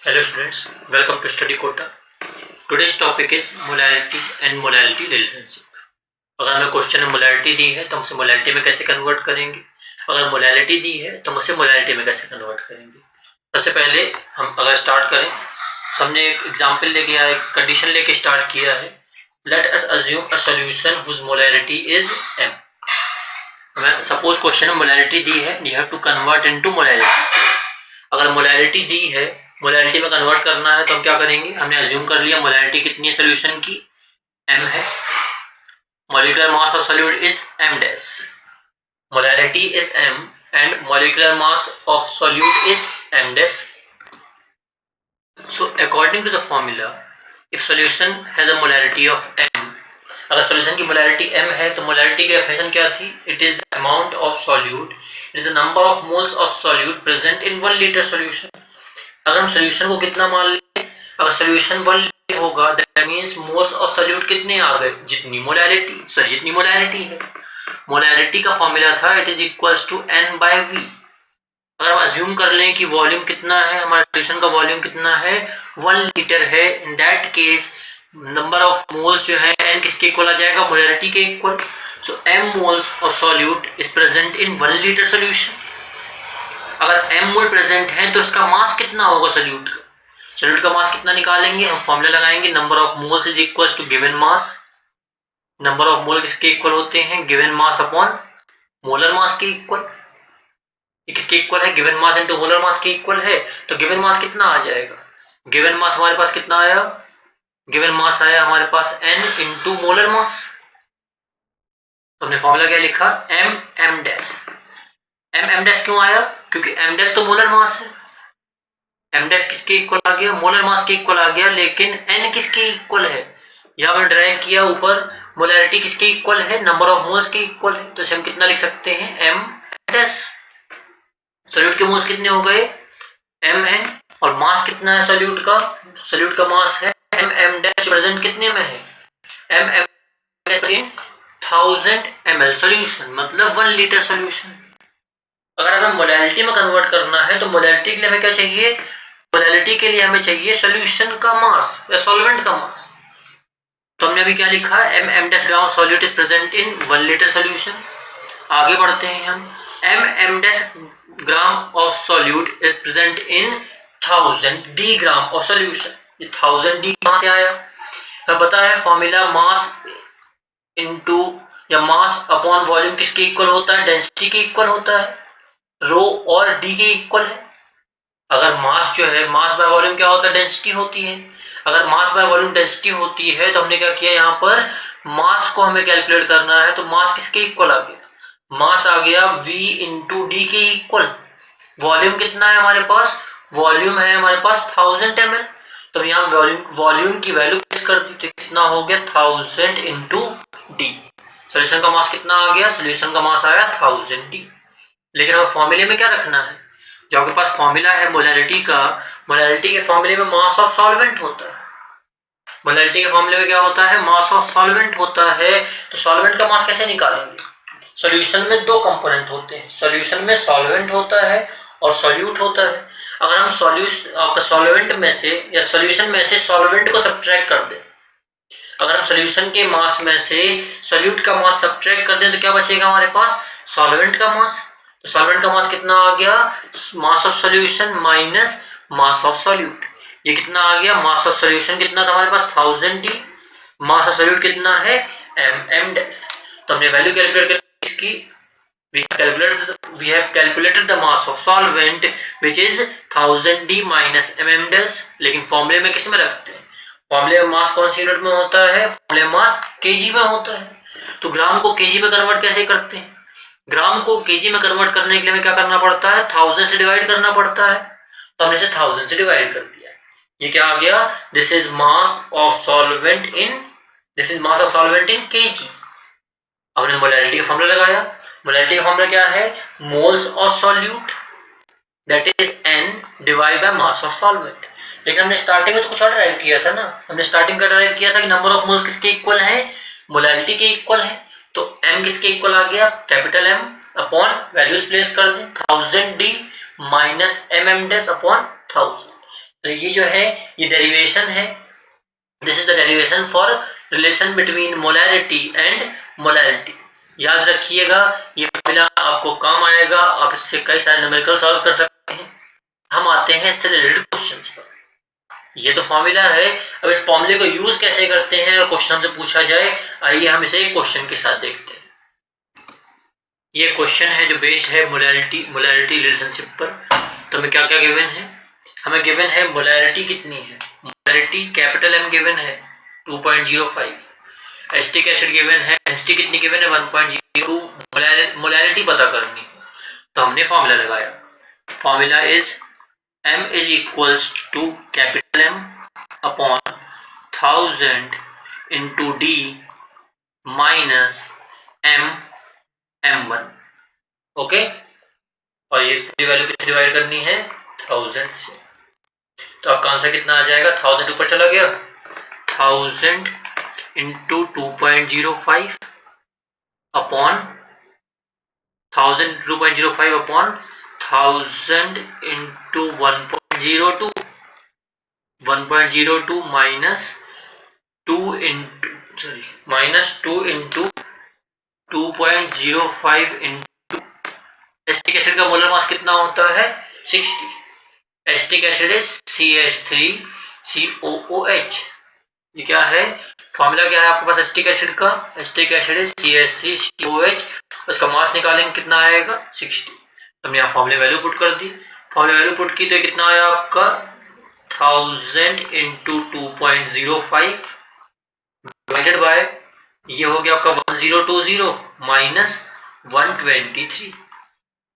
Hello students, welcome to Study Quota. Today's topic is molarity and molality relationship. अगर हमें question में molarity दी है तो हम उसे मोलारिटी में कैसे कन्वर्ट करेंगे, अगर मोलारिटी दी है तो हम उसे मोलारिटी में कैसे कन्वर्ट करेंगे। सबसे पहले हम अगर स्टार्ट करें, हमने एक एग्जांपल लेके आया, एक कंडीशन लेके स्टार्ट किया है। Let us assume a solution whose molarity is m। हमें सपोज क्वेश्चन में मोलारिटी दी है, you have to convert into molarity. अगर मोलारिटी दी है, मोलारिटी में कन्वर्ट करना है तो हम क्या करेंगे, हमने अज्यूम कर लिया मोलारिटी कितनी है सॉल्यूशन की, m है। Molecular mass of solute is m dash, molarity is m and molecular mass of solute is m dash. So according to the formula, if solution has a molarity of m, अगर solution की molarity m है तो molarity की definition क्या थी, it is the amount of solute, it is the number of moles of solute present in 1 litre solution. अगर हम solution को कितना मान लें, अगर सॉल्यूशन 1 लीटर होगा that means moles of solute कितने आ गए, जितनी मोलारिटी है। मोलारिटी का फॉर्मूला था it is equals to n/v। अगर हम अज्यूम कर लें कि वॉल्यूम कितना है, हमारे सॉल्यूशन का वॉल्यूम कितना है, 1 लीटर है, in that case number of moles जो है n किसके इक्वल आ जाएगा, मोलारिटी के equal. So m moles of solute is present in 1 litre solution. अगर m मोल प्रेजेंट है तो इसका मास कितना होगा सॉल्यूट का मास कितना निकालेंगे, हम फॉर्मूला लगाएंगे, number of moles is equals to given mass. Number of mole किसके इक्वल होते हैं, given mass upon molar mass के इक्वल। ये किसके इक्वल है, given mass into molar mass के इक्वल है। तो गिवन मास कितना आ जाएगा, गिवन मास हमारे पास कितना आया, गिवन मास आया हमारे पास n इंटू मोलर मास। तो हमने फॉर्मूला क्या लिखा, m डैश। m डैश क्यों आया, क्योंकि m डैश तो मोलर मास है, m डैश किसके इक्वल आ गया, मोलर मास के इक्वल आ गया, लेकिन n किसके इक्वल है, यहाँ पर ड्राइव किया ऊपर, मोलैरिटी किसके इक्वल है, नंबर ऑफ मोल्स के इक्वल है। तो इसे हम कितना लिख सकते हैं, m डैश। सॉल्यूट के मोल्स कितने हो गए, mn, और मास कितना है सॉल्यूट का मास है m डैश, प्रेजेंट कितने में है, m dash in 1000 ml solution, मतलब 1 लीटर सॉल्यूशन। अगर हमें मोलारिटी में कन्वर्ट करना है तो मोलारिटी के लिए हमें क्या चाहिए, मोलारिटी के लिए हमें चाहिए सॉल्यूशन का मास या सॉल्वेंट का मास। तो हमने अभी क्या लिखा, m dash gram solute is present in 1 litre solution. आगे बढ़ते हैं हम, m dash gram of solute is present in 1000 d gram of solution. ये 1000 d कहां से आया, हमें पता है फॉर्मूला मास इनटू या मास अपॉन वॉल्यूम किसके इक्वल होता है, डेंसिटी के इक्वल होता है, रो और डी के इक्वल है। अगर मास जो है, मास बाय वॉल्यूम क्या होता है, डेंसिटी होती है। अगर मास बाय वॉल्यूम डेंसिटी होती है तो हमने क्या किया, यहाँ पर मास को हमें कैलकुलेट करना है, तो मास किसके इक्वल आ गया, मास आ गया v इंटू डी के इक्वल। वॉल्यूम कितना है हमारे पास, वॉल्यूम है हमारे पास 1000 ml। तो यहाँ वॉल्यूम की वैल्यू कर दी तो कितना हो गया, 1000 इंटू डी। सोल्यूशन का मास कितना आ गया, सोल्यूशन का मास आया 1000 डी। लेकिन हमें फॉर्मूले में क्या रखना है, जो आपके पास फॉर्मूला है मोलारिटी का, मोलारिटी के फॉर्मूले में मास ऑफ सॉल्वेंट होता है। मोलारिटी के फॉर्मूले में क्या होता है, मास ऑफ सॉल्वेंट होता है। तो सॉल्वेंट का मास कैसे निकालेंगे, सॉल्यूशन में 2 कंपोनेंट होते हैं, सॉल्यूशन में सॉल्वेंट होता है और सॉल्यूट होता है। अगर हम सॉल्वेंट में से या सॉल्यूशन में से सॉल्वेंट को सब्ट्रैक्ट कर दें, अगर हम सॉल्यूशन के मास में से सॉल्यूट का मास सब्ट्रैक्ट कर दें तो क्या बचेगा हमारे पास, सॉल्वेंट का मास। तो सॉल्वेंट का मास कितना आ गया, mass of solution minus mass of solute. ये कितना आ गया, मास ऑफ सॉल्यूशन कितना था हमारे पास 1000 डी, मास ऑफ सॉल्यूट कितना है m डैश। तो हमने वैल्यू कैलकुलेट कर इसकी, we have calculated the mass of solvent which is 1000 d minus mm dash। लेकिन फॉर्मूले में किस में रखते हैं, फॉर्मूले में मास कौन सी यूनिट में होता है, फॉर्मूले में मास केजी में होता है। तो ग्राम को केजी में कन्वर्ट कैसे करते हैं, ग्राम को केजी में कन्वर्ट करने के लिए हमें क्या करना पड़ता है, 1000 से डिवाइड करना पड़ता है। तो हमने इसे 1000 से डिवाइड कर दिया। ये क्या आ गया, this is mass of solvent in KG. हमने मोलारिटी का फॉर्मूला लगाया, मोलारिटी का फॉर्मूला क्या है, moles of solute that is n divide by mass of solvent. लेकिन हमने स्टार्टिंग में तो कुछ और ड्राइव किया था ना, हमने स्टार्टिंग का ड्राइव किया था कि नंबर ऑफ मोल्स किसके इक्वल है, मोलारिटी के इक्वल है। तो m किसके इक्वल आ गया, capital M upon values place कर दें, 1000 d minus mm dash upon 1000। तो ये जो है ये डेरिवेशन है, this is the derivation for relation between molarity and molarity. याद रखिएगा, ये फॉर्मूला आपको काम आएगा, आप इससे कई सारे न्यूमेरिकल सॉल्व कर सकते हैं। हम आते हैं इससे रिलेटेड क्वेश्चंस पर। ये तो फॉर्मूला है, अब इस फॉर्मूले को यूज कैसे करते हैं और क्वेश्चन से पूछा जाए, आइए हम इसे एक क्वेश्चन के साथ देखते हैं। ये क्वेश्चन है जो बेस्ड है मोलैरिटी रिलेशनशिप पर। तो हमें क्या क्या गिवन है, हमें गिवन है मोलैरिटी कितनी है, मोलैरिटी कैपिटल M गिवन है 2.05, एसिटिक एसिड गिवन है, डेंसिटी कितनी गिवन है 1.02, मोलैरिटी पता करनी है। तो हमने फॉर्मूला लगाया, formula is M is equals to capital M upon 1000 into D minus M1। Okay, और ये पूरी वैल्यू किससे डिवाइड करनी है 1000 से। तो आपका आंसर कितना आ जाएगा, 1000 ऊपर चला गया, 1000 into 2.05 upon 2.05 upon 1000 into 1.02 minus 2 into 2.05 into acetic acid का मोलर मास कितना होता है 60। Acetic acid is CH3COOH। ये क्या है, फॉर्मूला क्या है आपके पास एसिटिक एसिड का, एसिटिक एसिड इज CH3COOH, उसका मास निकालेंगे कितना आएगा 60। हमने यहाँ फॉर्मूले वैल्यू पुट कर दी, फॉर्मूले वैल्यू पुट की तो कितना आया आपका 1000 into 2.05 डिवाइडेड बाय, ये हो गया आपका 1020 माइनस 123,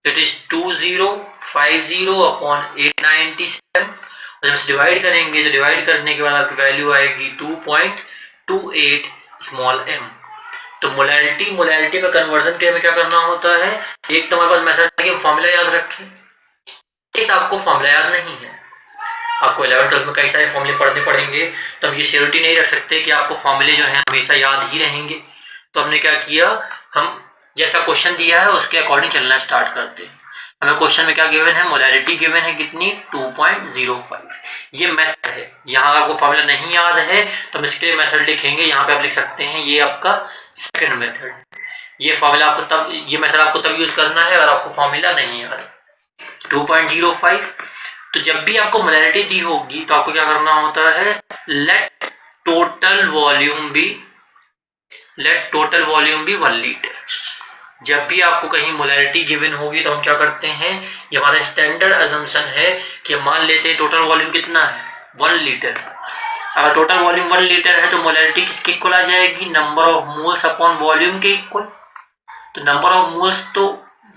इट इज 2050 अपॉन 897। और जब इसे डिवाइड करेंगे तो डिवाइड करने के बाद आपकी वैल्यू आएगी 2.28 स्मॉल m। तो मोलैरिटी में कन्वर्जन के लिए हमें क्या करना होता है, एक तो हमारे पास मेथड है कि फॉर्मूला याद रखें, इस आपको फॉर्मूला याद नहीं है, आपको 11th-12th में कई सारे फॉर्मूले पढ़ने पड़ेंगे, तो हम ये श्योरिटी नहीं रख सकते कि आपको फॉर्मूले जो है हमेशा याद ही रहेंगे। तो हमने क्या किया, हम जैसा क्वेश्चन दिया है उसके अकॉर्डिंग चलना स्टार्ट करते हैं। हमें क्वेश्चन में क्या गिवन है, मोलैरिटी गिवन है कितनी 2.05। ये मेथड है, यहाँ आपको फॉर्मूला नहीं याद है तो हम इसके लिए मेथड लिखेंगे, यहाँ पे आप लिख सकते हैं ये आपका सेकंड मेथड। ये फॉर्मूला आपको तब, ये मेथड आपको तब यूज करना है अगर आपको फॉर्मूला नहीं याद। 2.05, तो जब भी आपको मोलैरिटी दी होगी तो आपको क्या करना होता है, let total volume be 1 litre. जब भी आपको कहीं मोलैरिटी गिवन होगी तो हम क्या करते हैं, ये हमारा स्टैंडर्ड अजम्पशन है कि मान लेते हैं टोटल वॉल्यूम कितना है 1 लीटर। अगर टोटल वॉल्यूम 1 लीटर है तो मोलैरिटी किसके इक्वल आ जाएगी, number of moles upon volume के इक्वल। तो नंबर ऑफ मोल्स तो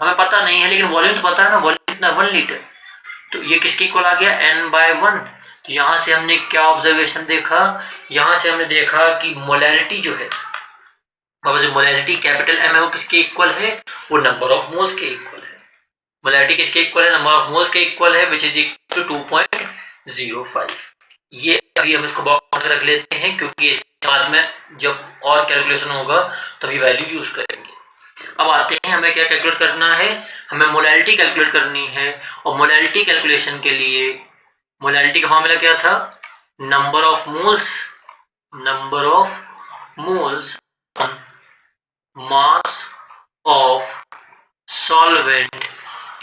हमें पता नहीं है लेकिन वॉल्यूम तो पता है ना, वॉल्यूम कितना 1 लीटर, तो ये किसके इक्वल आ गया n/1। तो यहाँ से हमने क्या ऑब्जर्वेशन देखा, यहाँ से हमने देखा कि मोलैरिटी जो है, जो मोलैरिटी कैपिटल M है वो किसके इक्वल है, वो नंबर ऑफ मोल्स के इक्वल है। मोलैरिटी किसके इक्वल है, नंबर ऑफ मोल्स के इक्वल है, विच इज इक्वल टू 2.05। ये अभी हम इसको बॉक्स में रख लेते हैं क्योंकि इसके बाद में जब और कैलकुलेशन होगा तो अभी वैल्यू यूज करेंगे। अब आते हैं हमें क्या कैलकुलेट करना है, हमें मोलैरिटी कैलकुलेट करनी है। और मोलैरिटी कैलकुलेशन के लिए मोलैरिटी का फॉर्मूला क्या था, number of moles mass of solvent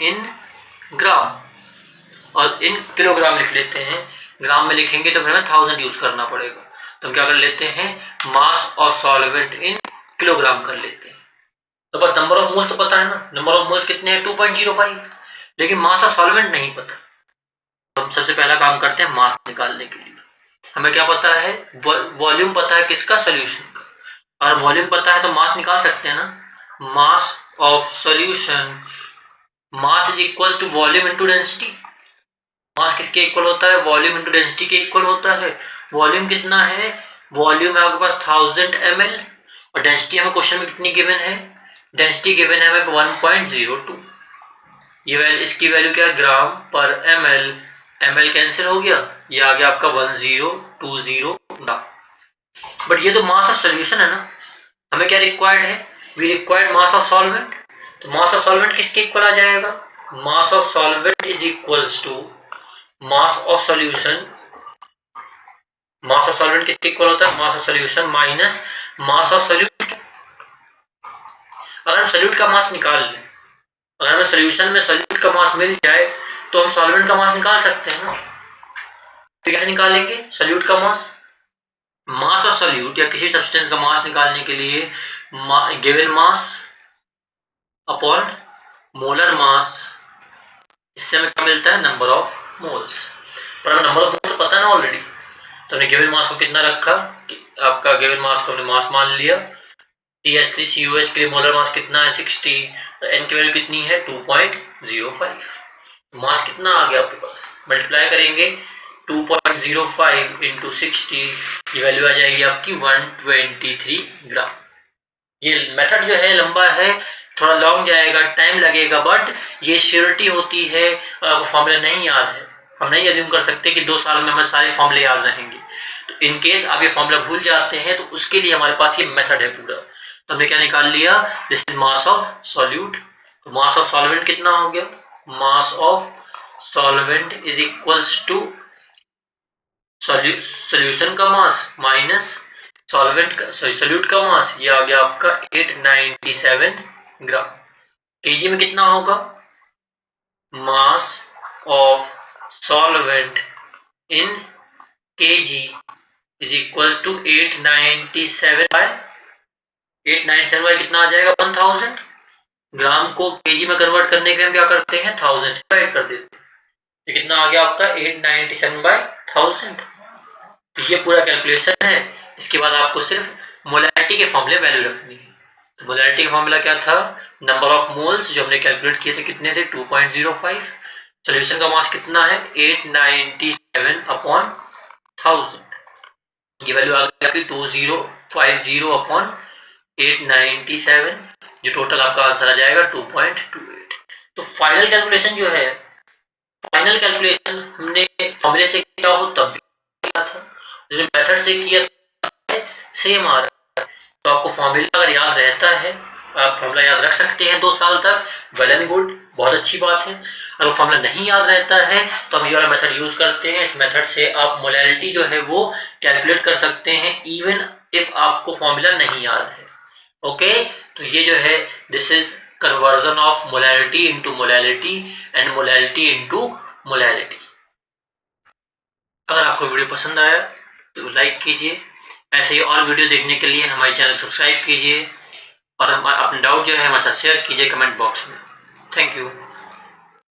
in gram, और इन किलोग्राम लिख लेते हैं, ग्राम में लिखेंगे तो हमें 1000 यूज करना पड़ेगा। तो हम क्या कर लेते हैं, मास ऑफ सॉल्वेंट इन किलोग्राम कर लेते हैं। तो बस नंबर ऑफ मोल्स तो पता है ना, नंबर ऑफ मोल्स कितने हैं 2.05, लेकिन मास ऑफ सॉल्वेंट नहीं पता। तो हम सबसे पहला काम करते हैं मास निकालने के लिए। हमें क्या पता है, वॉल्यूम पता है किसका, सोल्यूशन का। और वॉल्यूम पता है तो मास निकाल सकते हैं ना, mass of solution, mass is equal to volume into density. Mass किसके इक्वल होता है, वॉल्यूम इनटू डेंसिटी के इक्वल होता है। वॉल्यूम कितना है, वॉल्यूम है आपके पास 1000 ml, और डेंसिटी हमें क्वेश्चन में कितनी गिवन है, डेंसिटी गिवन है हमें 1.02। ये इसकी वैल्यू क्या है, ग्राम पर ml, ml कैंसिल हो गया, ये आ गया आपका 1020 ग्राम। बट ये तो मास ऑफ सोल्यूशन है ना, हमें क्या रिक्वायर्ड है, we required mass of solvent. तो मास ऑफ सॉल्वेंट किसके इक्वल आ जाएगा, mass of solvent is equals to mass of solution, mass of solvent किसके इक्वल होता है, mass of solution minus mass of solute. अगर हम सॉल्यूट का मास निकाल लें, अगर हमें सॉल्यूशन में सॉल्यूट का मास मिल जाए तो हम सॉल्वेंट का मास निकाल सकते हैं ना। तो कैसे निकालेंगे सॉल्यूट का मास, मास ऑफ सॉल्यूट या किसी सब्सटेंस का मास निकालने के लिए गिवन मास अपॉन मोलर मास, इससे हमें क्या मिलता है, नंबर ऑफ मोल्स। पर हमें नंबर ऑफ मोल्स तो पता है ना ऑलरेडी, तो हमने गिवन मास को कितना रखा, आपका गिवन मास को हमने मास मान लिया। CH3COH के लिए मोलर मास कितना है 60, N की वैल्यू कितनी है 2.05। मास कितना आ गया आपके पास, मल्टीप्लाई करेंगे 2.05 इंटू 60, ये वैल्यू आ जाएगी आपकी 123 ग्राम। ये मेथड जो है लंबा है, थोड़ा लॉन्ग जाएगा, टाइम लगेगा, बट ये श्योरिटी होती है। आपको फॉर्मूला नहीं याद है, हम नहीं अज्यूम कर सकते कि 2 साल में हमें सारे फॉर्मूले याद रहेंगे। तो इन केस आप ये फॉर्मूला भूल जाते हैं तो उसके लिए हमारे पास ये मेथड है पूरा। तो हमने क्या निकाल लिया, this is mass of solute. तो मास ऑफ सॉल्वेंट कितना हो गया, mass of solvent is equals to solution का मास माइनस सॉल्वेंट का, सॉरी सॉल्यूट का मास, ये आ गया आपका 897 ग्राम। केजी में कितना होगा, mass of solvent in KG is equals to 897 by कितना आ जाएगा 1000। ग्राम को केजी में कन्वर्ट करने के लिए हम क्या करते हैं 1000 से डिवाइड कर देते हैं। ये कितना आ गया आपका 897 बाय 1000। तो ये पूरा कैलकुलेशन है। इसके बाद आपको सिर्फ मोलैरिटी के फॉर्मूले वैल्यू रखनी है। तो मोलैरिटी का फॉर्मूला क्या था, नंबर ऑफ मोल्स जो हमने कैलकुलेट किए थे कितने थे 2.05। सॉल्यूशन का मास कितना है 897 अपॉन 1000, ये वैल्यू आ गया कि 2050 अपॉन 897, जो टोटल आपका आंसर आ जाएगा 2.28। तो फाइनल कैलकुलेशन जो है, फाइनल कैलकुलेशन हमने फॉर्मूले से किया हो तब भी किया था, जो मेथड से किया सेम आ रहा है। तो आपको फॉर्मूला अगर याद रहता है, आप फॉर्मूला याद रख सकते हैं 2 साल तक, वेल एंड गुड, बहुत अच्छी बात है। अगर फॉर्मूला नहीं याद रहता है तो हम ये वाला मेथड यूज करते हैं। इस मेथड से आप मोलैरिटी जो है वो कैलकुलेट कर सकते हैं इवन इफ आपको फॉर्मूला नहीं याद है। ओके, तो ये जो है this is conversion of molarity into molality and molality into molarity. अगर आपको वीडियो पसंद आया तो लाइक कीजिए, ऐसे ही और वीडियो देखने के लिए हमारे चैनल सब्सक्राइब कीजिए और अपने डाउट जो है हमारे साथ शेयर कीजिए कमेंट बॉक्स में। Thank you.